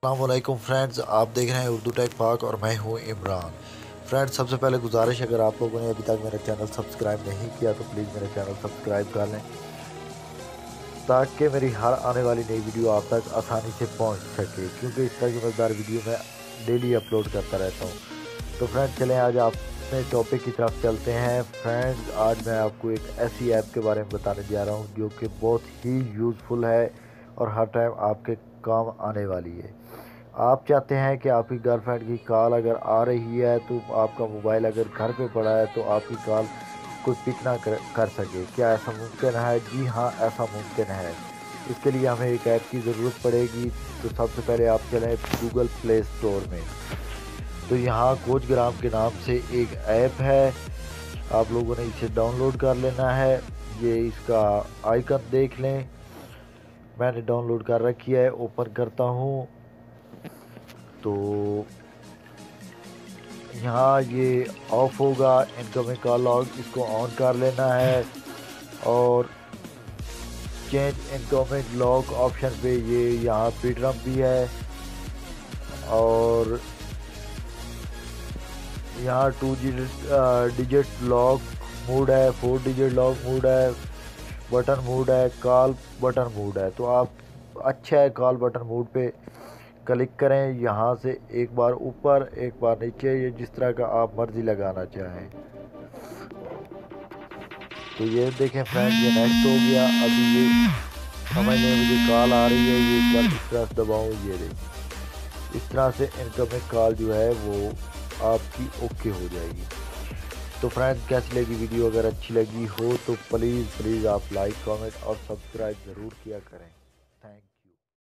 अस्सलामुअलैकुम फ्रेंड्स, आप देख रहे हैं उर्दू टेक पाक और मैं हूं इमरान। फ्रेंड्स, सबसे पहले गुजारिश, अगर आप लोगों ने अभी तक मेरा चैनल सब्सक्राइब नहीं किया तो प्लीज़ मेरा चैनल सब्सक्राइब कर लें ताकि मेरी हर आने वाली नई वीडियो आप तक आसानी से पहुंच सके, क्योंकि इस तरह की मज़ेदार वीडियो मैं डेली अपलोड करता रहता हूं। तो फ्रेंड्स, चलें आज आप अपने टॉपिक की तरफ चलते हैं। फ्रेंड्स, आज मैं आपको एक ऐसी ऐप के बारे में बताने जा रहा हूं जो कि बहुत ही यूज़फुल है और हर टाइम आपके काम आने वाली है। आप चाहते हैं कि आपकी गर्लफ्रेंड की कॉल अगर आ रही है तो आपका मोबाइल अगर घर पे पड़ा है तो आपकी कॉल कोई पिक ना कर सके। क्या ऐसा मुमकिन है? जी हाँ, ऐसा मुमकिन है। इसके लिए हमें एक ऐप की ज़रूरत पड़ेगी। तो सबसे पहले आप चलें गूगल प्ले स्टोर में। तो यहाँ कोचग्राम के नाम से एक ऐप है, आप लोगों ने इसे डाउनलोड कर लेना है। ये इसका आइकन देख लें, मैंने डाउनलोड कर रखी है। ओपन करता हूँ तो यहाँ ये ऑफ होगा, इनकमिंग कॉल लॉग, इसको ऑन कर लेना है। और चेंज इनकमिंग लॉग ऑप्शन पे ये यहाँ पीड्रम भी है और यहाँ 2 डिजिट लॉग मोड है, 4 डिजिट लॉग मोड है, बटन मोड है, कॉल बटन मोड है। तो आप अच्छा है, कॉल बटन मोड पे क्लिक करें। यहाँ से एक बार ऊपर एक बार नीचे, ये जिस तरह का आप मर्जी लगाना चाहें। तो ये देखें फ्रेंड्स, ये नेक्स्ट हो गया। अभी ये समझ लें मुझे कॉल आ रही है, ये एक बार इस तरह से दबाऊँ, ये देखें इस तरह से इनकमिंग कॉल जो है वो आपकी ओके हो जाएगी। तो फ्रेंड्स, कैसी लगी वीडियो? अगर अच्छी लगी हो तो प्लीज़ आप लाइक, कमेंट और सब्सक्राइब ज़रूर किया करें।